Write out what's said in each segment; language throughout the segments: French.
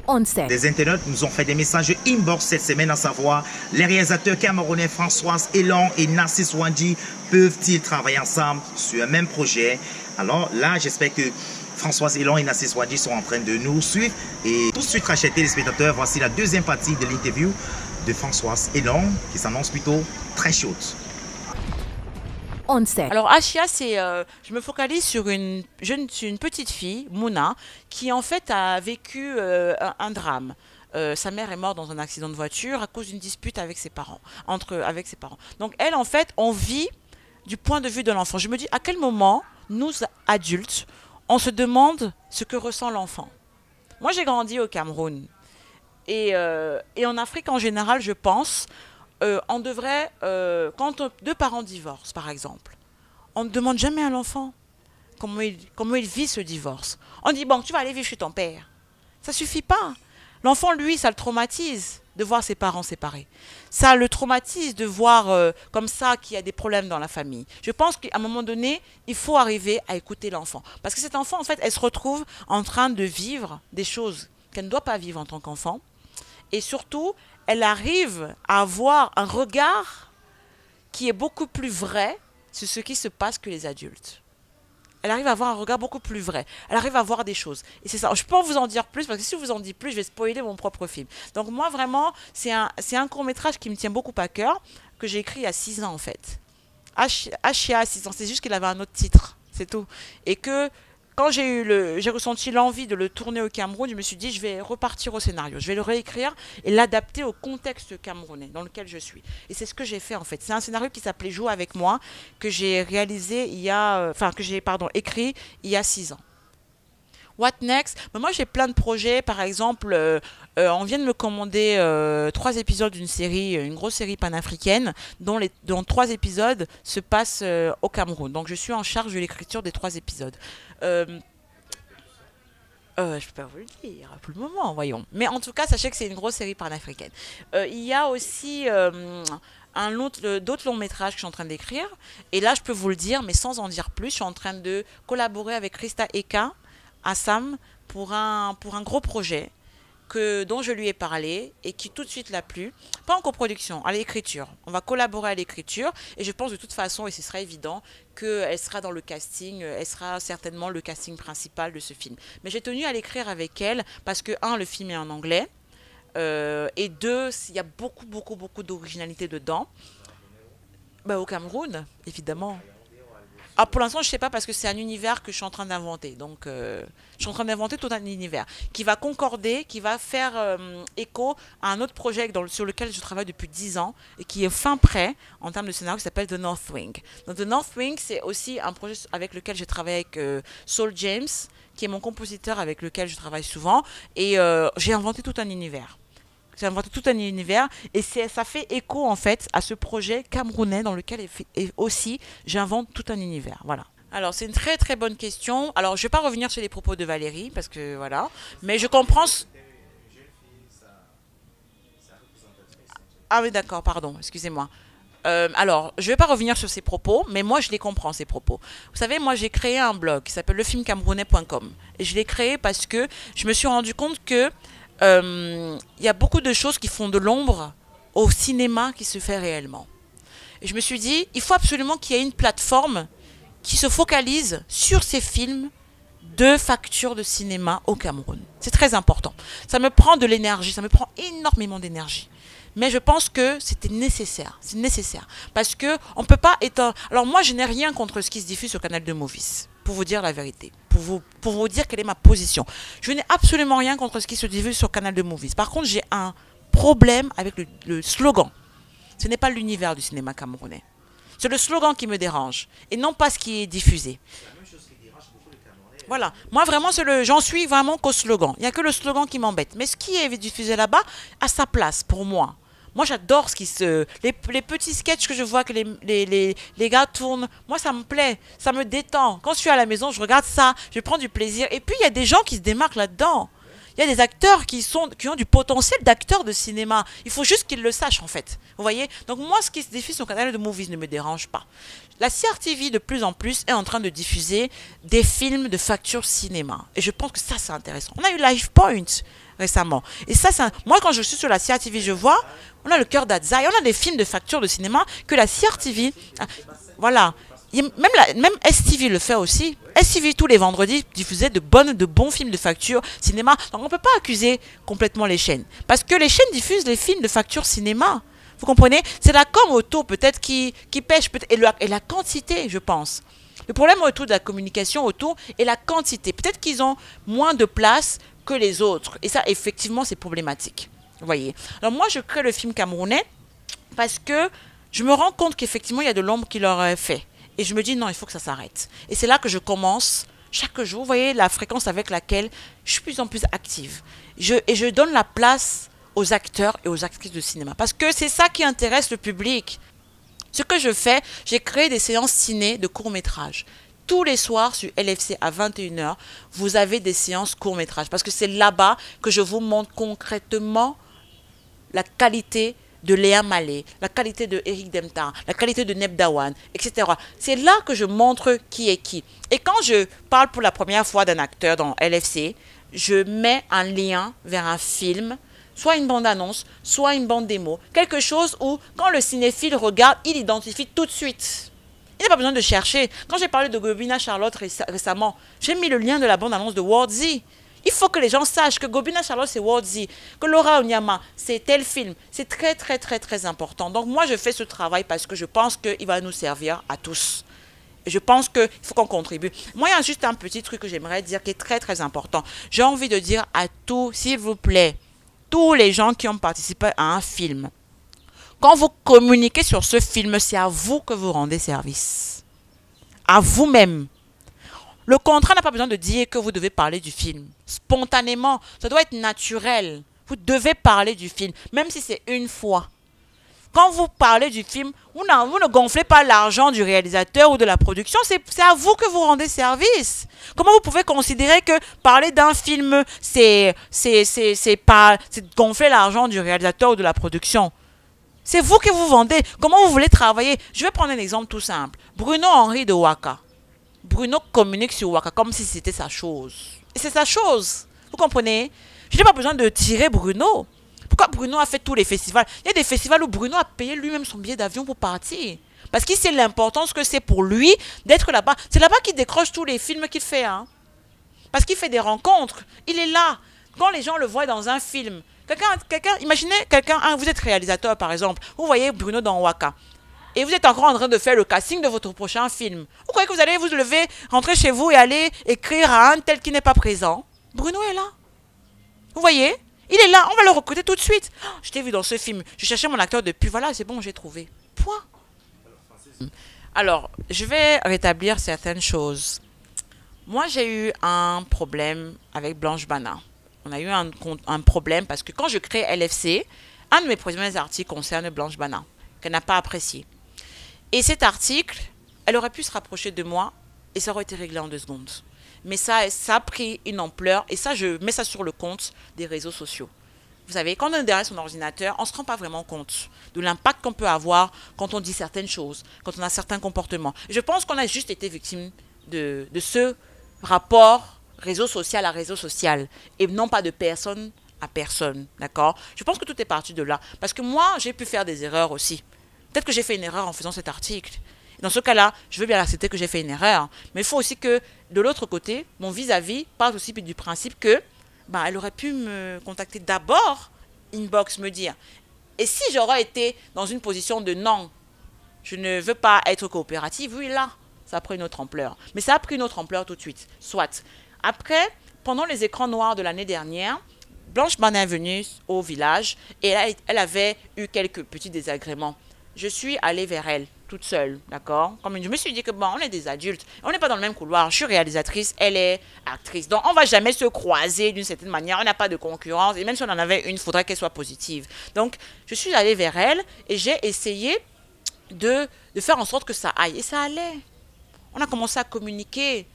onset. Des internautes nous ont fait des messages inbox cette semaine, à savoir les réalisateurs camerounais Françoise Elan et Narcisse Wandi peuvent-ils travailler ensemble sur un même projet? Alors là, j'espère que Françoise Elan et Narcisse Wandi sont en train de nous suivre. Et tout de suite, chers téléspectateurs, voici la deuxième partie de l'interview de Françoise Elan qui s'annonce plutôt très chaude. Onset. Alors Ashia, je me focalise sur une petite fille, Mouna, qui en fait a vécu un drame. Sa mère est morte dans un accident de voiture à cause d'une dispute avec ses parents, avec ses parents. Donc elle, en fait, on vit du point de vue de l'enfant. Je me dis, à quel moment, nous, adultes, on se demande ce que ressent l'enfant? Moi, j'ai grandi au Cameroun. Et en Afrique, en général, je pense, on devrait, quand deux parents divorcent, par exemple, on ne demande jamais à l'enfant comment il vit ce divorce. On dit, bon, tu vas aller vivre chez ton père. Ça ne suffit pas. L'enfant, lui, ça le traumatise de voir ses parents séparés. Ça le traumatise de voir comme ça qu'il y a des problèmes dans la famille. Je pense qu'à un moment donné, il faut arriver à écouter l'enfant. Parce que cet enfant, en fait, elle se retrouve en train de vivre des choses qu'elle ne doit pas vivre en tant qu'enfant. Et surtout, elle arrive à avoir un regard qui est beaucoup plus vrai sur ce qui se passe que les adultes. Elle arrive à avoir un regard beaucoup plus vrai. Elle arrive à voir des choses. Et c'est ça. Je peux pas vous en dire plus, parce que si je vous en dis plus, je vais spoiler mon propre film. Donc moi, vraiment, c'est un court-métrage qui me tient beaucoup à cœur, que j'ai écrit il y a 6 ans, en fait. Ashia à 6 ans. C'est juste qu'il avait un autre titre. C'est tout. Et que quand j'ai ressenti l'envie de le tourner au Cameroun, je me suis dit, je vais repartir au scénario. Je vais le réécrire et l'adapter au contexte camerounais dans lequel je suis. Et c'est ce que j'ai fait, en fait. C'est un scénario qui s'appelait Joue avec moi, que j'ai réalisé écrit il y a 6 ans. What next? Mais moi, j'ai plein de projets. Par exemple, on vient de me commander 3 épisodes d'une série, une grosse série panafricaine, dont 3 épisodes se passent au Cameroun. Donc, je suis en charge de l'écriture des 3 épisodes. Je ne peux pas vous le dire pour le moment, voyons. Mais en tout cas, sachez que c'est une grosse série panafricaine. Il y a aussi d'autres longs métrages que je suis en train d'écrire. Et là, je peux vous le dire, mais sans en dire plus, je suis en train de collaborer avec Christa Eka, Assam, pour un gros projet dont je lui ai parlé et qui tout de suite l'a plu. Pas en coproduction, à l'écriture. On va collaborer à l'écriture et je pense de toute façon, et ce sera évident, qu'elle sera dans le casting, elle sera certainement le casting principal de ce film. Mais j'ai tenu à l'écrire avec elle parce que, le film est en anglais, et 2, il y a beaucoup d'originalité dedans. Au Cameroun, évidemment. Pour l'instant, je ne sais pas parce que c'est un univers que je suis en train d'inventer. Donc, je suis en train d'inventer tout un univers qui va concorder, qui va faire écho à un autre projet sur lequel je travaille depuis 10 ans et qui est fin prêt en termes de scénario qui s'appelle The North Wing. Donc, The North Wing, c'est aussi un projet avec lequel j'ai travaillé avec Saul James, qui est mon compositeur avec lequel je travaille souvent. Et j'ai inventé tout un univers. J'ai inventé tout un univers et ça fait écho en fait à ce projet camerounais dans lequel aussi j'invente tout un univers. Voilà. Alors c'est une très très bonne question. Alors je vais pas revenir sur les propos de Valérie parce que voilà, mais je comprends. Ah oui d'accord, pardon, excusez-moi. Alors, je ne vais pas revenir sur ses propos, mais moi, je les comprends, ces propos. Vous savez, moi, j'ai créé un blog qui s'appelle lefilmcamerounais.com. Et je l'ai créé parce que je me suis rendu compte que y a beaucoup de choses qui font de l'ombre au cinéma qui se fait réellement. Et je me suis dit, il faut absolument qu'il y ait une plateforme qui se focalise sur ces films de facture de cinéma au Cameroun. C'est très important. Ça me prend de l'énergie, ça me prend énormément d'énergie. Mais je pense que c'était nécessaire. C'est nécessaire. Parce que on peut pas être... Alors moi, je n'ai rien contre ce qui se diffuse sur Canal de Movies, pour vous dire la vérité. Pour vous dire quelle est ma position. Je n'ai absolument rien contre ce qui se diffuse sur Canal de Movies. Par contre, j'ai un problème avec le slogan. Ce n'est pas l'univers du cinéma camerounais. C'est le slogan qui me dérange. Et non pas ce qui est diffusé. Voilà. Moi, vraiment, j'en suis vraiment qu'au slogan. Il n'y a que le slogan qui m'embête. Mais ce qui est diffusé là-bas a sa place pour moi. Moi, j'adore les petits sketchs que je vois que les gars tournent. Moi, ça me plaît. Ça me détend. Quand je suis à la maison, je regarde ça. Je prends du plaisir. Et puis, il y a des gens qui se démarquent là-dedans. Il y a des acteurs qui ont du potentiel d'acteurs de cinéma. Il faut juste qu'ils le sachent, en fait. Vous voyez? Donc moi, ce qui se diffuse sur le canal de Movies ne me dérange pas. La CRTV, de plus en plus, est en train de diffuser des films de facture cinéma. Et je pense que ça, c'est intéressant. On a eu Live Point récemment. Et ça, moi, quand je suis sur la CRTV, je vois, on a le cœur d'Adzaï, on a des films de facture de cinéma que la CRTV... Voilà. Même STV le fait aussi. STV, tous les vendredis, diffusait de bons films de facture cinéma. Donc, on ne peut pas accuser complètement les chaînes. Parce que les chaînes diffusent les films de facture cinéma. Vous comprenez? C'est la com autour, peut-être, qui pêche. Et la quantité, je pense. Le problème autour de la communication autour est la quantité. Peut-être qu'ils ont moins de place que les autres. Et ça, effectivement, c'est problématique. Vous voyez? Alors, moi, je crée le film camerounais parce que je me rends compte qu'effectivement, il y a de l'ombre qui leur est fait. Et je me dis, non, il faut que ça s'arrête. Et c'est là que je commence, chaque jour, vous voyez la fréquence avec laquelle je suis de plus en plus active. Et je donne la place aux acteurs et aux actrices de cinéma. Parce que c'est ça qui intéresse le public. Ce que je fais, j'ai créé des séances ciné de court-métrage. Tous les soirs sur LFC à 21h, vous avez des séances court-métrage. Parce que c'est là-bas que je vous montre concrètement la qualité de Léa Malé, la qualité de Eric Demtar, la qualité de Neb Dawan, etc. C'est là que je montre qui est qui. Et quand je parle pour la première fois d'un acteur dans LFC, je mets un lien vers un film, soit une bande-annonce, soit une bande-démo. Quelque chose où, quand le cinéphile regarde, il identifie tout de suite. Il n'a pas besoin de chercher. Quand j'ai parlé de Gobina Charlotte récemment, j'ai mis le lien de la bande-annonce de Worldzy. Il faut que les gens sachent que Gobina Charlotte, c'est Worldzy, que Laura Onyama, c'est tel film. C'est très, très, très, très important. Donc, moi, je fais ce travail parce que je pense qu'il va nous servir à tous. Et je pense qu'il faut qu'on contribue. Moi, il y a juste un petit truc que j'aimerais dire qui est très, très important. J'ai envie de dire à tous, s'il vous plaît, tous les gens qui ont participé à un film, quand vous communiquez sur ce film, c'est à vous que vous rendez service. À vous-même. Le contrat n'a pas besoin de dire que vous devez parler du film. Spontanément, ça doit être naturel. Vous devez parler du film, même si c'est une fois. Quand vous parlez du film, vous ne gonflez pas l'argent du réalisateur ou de la production, c'est à vous que vous rendez service. Comment vous pouvez considérer que parler d'un film, c'est gonfler l'argent du réalisateur ou de la production? C'est vous que vous vendez. Comment vous voulez travailler? Je vais prendre un exemple tout simple. Bruno Henry de Waka. Bruno communique sur Waka comme si c'était sa chose. Et c'est sa chose. Vous comprenez? Je n'ai pas besoin de tirer Bruno. Pourquoi Bruno a fait tous les festivals? Il y a des festivals où Bruno a payé lui-même son billet d'avion pour partir. Parce qu'il sait l'importance que c'est pour lui d'être là-bas. C'est là-bas qu'il décroche tous les films qu'il fait. Hein. Parce qu'il fait des rencontres. Il est là. Quand les gens le voient dans un film. Imaginez vous êtes réalisateur par exemple. Vous voyez Bruno dans Waka. Et vous êtes encore en train de faire le casting de votre prochain film. Vous croyez que vous allez vous lever, rentrer chez vous et aller écrire à un tel qui n'est pas présent? Bruno est là. Vous voyez? Il est là. On va le recruter tout de suite. Oh, je t'ai vu dans ce film. Je cherchais mon acteur depuis. Voilà, c'est bon, j'ai trouvé. Point. Alors, je vais rétablir certaines choses. Moi, j'ai eu un problème avec Blanche Bana. On a eu un problème parce que quand je crée LFC, un de mes premiers articles concerne Blanche Bana, qu'elle n'a pas apprécié. Et cet article, elle aurait pu se rapprocher de moi et ça aurait été réglé en 2 secondes. Mais ça a pris une ampleur et ça, je mets ça sur le compte des réseaux sociaux. Vous savez, quand on est derrière son ordinateur, on ne se rend pas vraiment compte de l'impact qu'on peut avoir quand on dit certaines choses, quand on a certains comportements. Et je pense qu'on a juste été victime de ce rapport réseau social à réseau social et non pas de personne à personne, d'accord? Je pense que tout est parti de là. Parce que moi, j'ai pu faire des erreurs aussi. Peut-être que j'ai fait une erreur en faisant cet article. Dans ce cas-là, je veux bien accepter que j'ai fait une erreur. Mais il faut aussi que, de l'autre côté, mon vis-à-vis parte aussi du principe que elle aurait pu me contacter d'abord, inbox, me dire. Et si j'aurais été dans une position de non, je ne veux pas être coopérative, oui, là, ça a pris une autre ampleur. Mais ça a pris une autre ampleur tout de suite. Soit. Après, pendant les écrans noirs de l'année dernière, Blanche Bana est venue au village et elle avait eu quelques petits désagréments. Je suis allée vers elle, toute seule, d'accord? Comme je me suis dit que bon, on est des adultes, on n'est pas dans le même couloir. Je suis réalisatrice, elle est actrice. Donc, on ne va jamais se croiser d'une certaine manière. On n'a pas de concurrence. Et même si on en avait une, il faudrait qu'elle soit positive. Donc, je suis allée vers elle et j'ai essayé de faire en sorte que ça aille. Et ça allait. On a commencé à communiquer.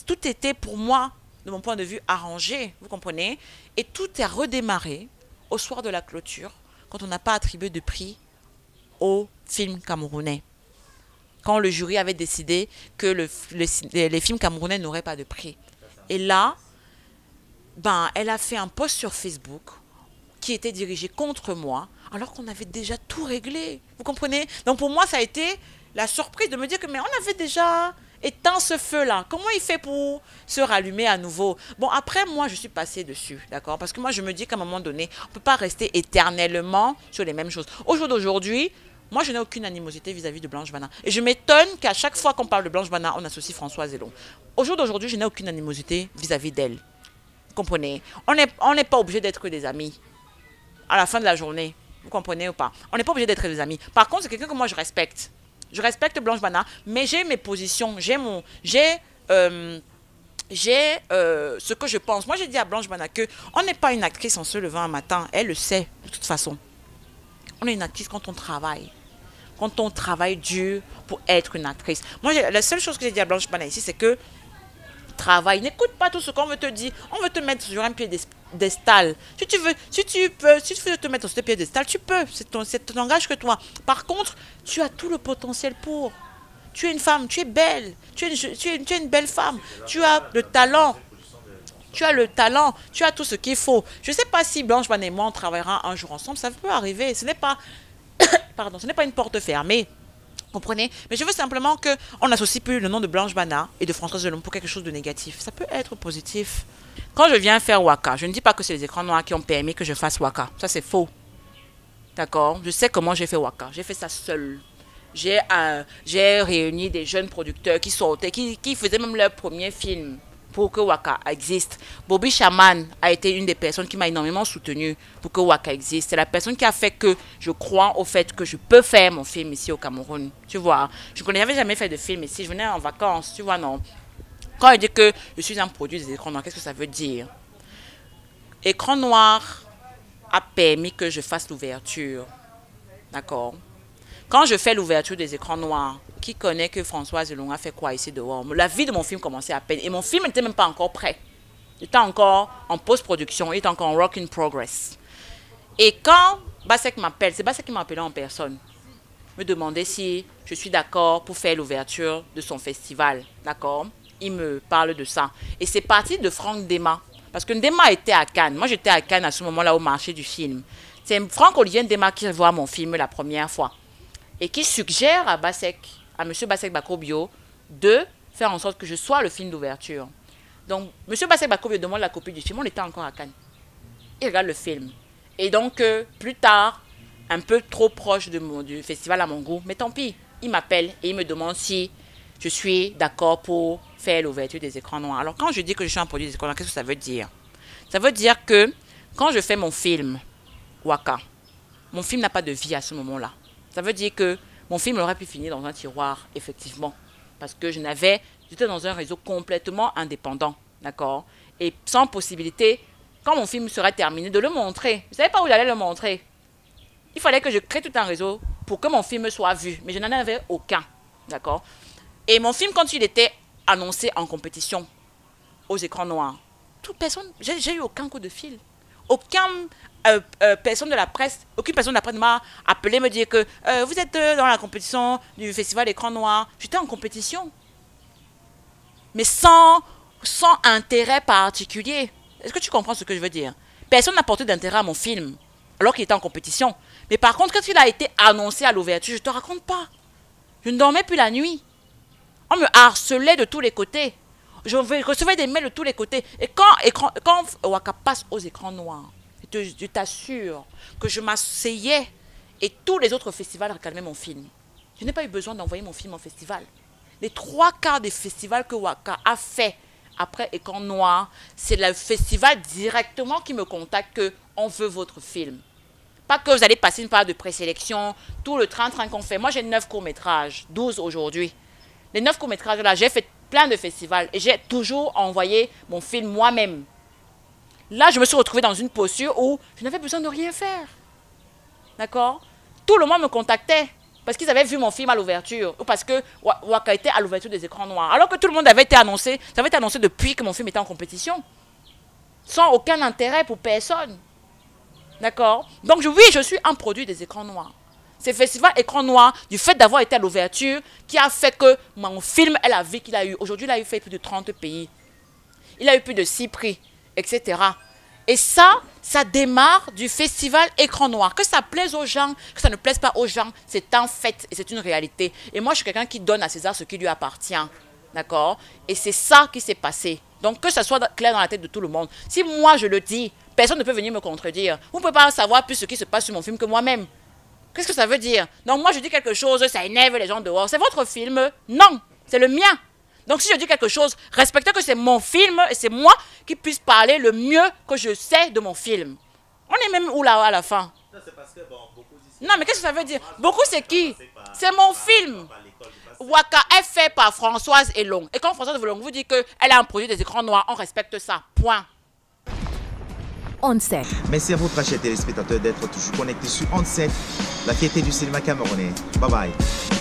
Tout était pour moi de mon point de vue, arrangé, vous comprenez? Et tout est redémarré au soir de la clôture, quand on n'a pas attribué de prix au film camerounais. Quand le jury avait décidé que les films camerounais n'auraient pas de prix. Et là, ben, elle a fait un post sur Facebook qui était dirigé contre moi, alors qu'on avait déjà tout réglé. Vous comprenez? Donc pour moi, ça a été la surprise de me dire que mais on avait déjà éteint ce feu-là. Comment il fait pour se rallumer à nouveau? Bon, après, moi, je suis passée dessus, d'accord? Parce que moi, je me dis qu'à un moment donné, on ne peut pas rester éternellement sur les mêmes choses. Au jour d'aujourd'hui, moi, je n'ai aucune animosité vis-à-vis de Blanche Bana. Et je m'étonne qu'à chaque fois qu'on parle de Blanche Bana, on associe Françoise Elon. Au jour d'aujourd'hui, je n'ai aucune animosité vis-à-vis d'elle. Vous comprenez? On n'est pas obligé d'être que des amis à la fin de la journée. Vous comprenez ou pas? On n'est pas obligé d'être des amis. Par contre, c'est quelqu'un que moi, je respecte. Je respecte Blanche Bana, mais j'ai mes positions, ce que je pense. Moi, j'ai dit à Blanche Bana que on n'est pas une actrice en se levant un matin. Elle le sait, de toute façon. On est une actrice quand on travaille. Quand on travaille dur pour être une actrice. Moi, la seule chose que j'ai dit à Blanche Bana ici, c'est que travail, n'écoute pas tout ce qu'on veut te dire. On veut te mettre sur un piédestal. Si tu veux te mettre sur ce piédestal, tu peux. C'est ton langage que toi. Par contre, tu as tout le potentiel pour. Tu es une femme, tu es belle. Tu es une belle femme. Tu as le talent. Tu as le talent. Tu as tout ce qu'il faut. Je ne sais pas si Blanche Bana et moi, on travaillera un jour ensemble. Ça peut arriver. Ce n'est pas... Pardon, ce n'est pas une porte fermée. Comprenez? Mais je veux simplement qu'on n'associe plus le nom de Blanche Bana et de Françoise Elon pour quelque chose de négatif. Ça peut être positif. Quand je viens faire Waka, je ne dis pas que c'est les écrans noirs qui ont permis que je fasse Waka. Ça, c'est faux. D'accord? Je sais comment j'ai fait Waka. J'ai fait ça seule. J'ai réuni des jeunes producteurs qui sortaient, qui faisaient même leur premier film pour que Waka existe. Bobby Shaman a été une des personnes qui m'a énormément soutenue pour que Waka existe. C'est la personne qui a fait que je crois au fait que je peux faire mon film ici au Cameroun. Tu vois, je n'avais jamais fait de film ici. Je venais en vacances, tu vois, non. Quand il dit que je suis un produit des écrans noirs, qu'est-ce que ça veut dire? Écran noir a permis que je fasse l'ouverture. D'accord? Quand je fais l'ouverture des écrans noirs, qui connaît que Françoise Elon a fait quoi ici dehors? La vie de mon film commençait à peine. Et mon film n'était même pas encore prêt. Il était encore en post-production. Il était encore en work in progress. Et quand Basek m'appelle, c'est Basek qui m'a appelé en personne. Me demander si je suis d'accord pour faire l'ouverture de son festival. D'accord? Il me parle de ça. Et c'est parti de Franck Ndema. Parce que Ndema était à Cannes. Moi, j'étais à Cannes à ce moment-là au marché du film. C'est Franck-Olivier Ndema qui voit mon film la première fois. Et qui suggère à Basek, à M. Basek Bakobio, de faire en sorte que je sois le film d'ouverture. Donc, M. Basek Bakobio demande la copie du film. On était encore à Cannes. Il regarde le film. Et donc, plus tard, un peu trop proche du festival à mon goût, mais tant pis, il m'appelle et il me demande si je suis d'accord pour faire l'ouverture des écrans noirs. Alors, quand je dis que je suis un produit des écrans noirs, qu'est-ce que ça veut dire? Ça veut dire que quand je fais mon film, Waka, mon film n'a pas de vie à ce moment-là. Ça veut dire que mon film aurait pu finir dans un tiroir, effectivement. Parce que j'étais dans un réseau complètement indépendant, d'accord? Et sans possibilité, quand mon film serait terminé, de le montrer. Je ne savais pas où j'allais le montrer. Il fallait que je crée tout un réseau pour que mon film soit vu. Mais je n'en avais aucun, d'accord? Et mon film, quand il était annoncé en compétition aux écrans noirs, j'ai eu aucun coup de fil. Aucune personne de la presse m'a appelé me dire que vous êtes dans la compétition du festival écran noir. J'étais en compétition. Mais sans intérêt particulier. Est-ce que tu comprends ce que je veux dire? Personne n'a porté d'intérêt à mon film, alors qu'il était en compétition. Mais par contre, quand il a été annoncé à l'ouverture, je ne te raconte pas. Je ne dormais plus la nuit. On me harcelait de tous les côtés. Je recevais des mails de tous les côtés. Et quand Waka passe aux écrans noirs, je t'assure que je m'asseyais et tous les autres festivals réclamaient mon film. Je n'ai pas eu besoin d'envoyer mon film en festival. Les 3/4 des festivals que Waka a fait après Écran Noir, c'est le festival directement qui me contacte que on veut votre film. Pas que vous allez passer une période de présélection, tout le train-train qu'on fait. Moi, j'ai 9 courts-métrages, 12 aujourd'hui. Les 9 courts-métrages, là, j'ai fait plein de festivals et j'ai toujours envoyé mon film moi-même. Là, je me suis retrouvée dans une posture où je n'avais besoin de rien faire. D'accord? Tout le monde me contactait parce qu'ils avaient vu mon film à l'ouverture, ou parce que Waka était à l'ouverture des écrans noirs. Alors que tout le monde avait été annoncé, ça avait été annoncé depuis que mon film était en compétition. Sans aucun intérêt pour personne. D'accord? Donc oui, je suis un produit des écrans noirs. C'est festival écran noir, du fait d'avoir été à l'ouverture, qui a fait que mon film ait la vie qu'il a eu. Aujourd'hui, il a eu fait plus de 30 pays. Il a eu plus de 6 prix, etc. Et ça démarre du festival écran noir. Que ça plaise aux gens, que ça ne plaise pas aux gens, c'est un fait et c'est une réalité. Et moi, je suis quelqu'un qui donne à César ce qui lui appartient. D'accord? Et c'est ça qui s'est passé. Donc, que ça soit clair dans la tête de tout le monde. Si moi, je le dis, personne ne peut venir me contredire. Vous ne pouvez pas savoir plus ce qui se passe sur mon film que moi-même. Qu'est-ce que ça veut dire? Donc, moi, je dis quelque chose, ça énerve les gens dehors. C'est votre film? Non, c'est le mien. Donc, si je dis quelque chose, respectez que c'est mon film et c'est moi qui puisse parler le mieux que je sais de mon film. On est même où là à la fin? Non, c'est parce que, bon, beaucoup disent... Non, mais qu'est-ce que ça veut dire? Beaucoup, c'est qui? C'est mon film. Waka est fait par Françoise Elong. Et quand Françoise Elong vous dit qu'elle a un produit des écrans noirs, on respecte ça. Point. On7. Merci à vous, très chers téléspectateurs, d'être toujours connectés sur On7, la fierté du cinéma camerounais. Bye bye.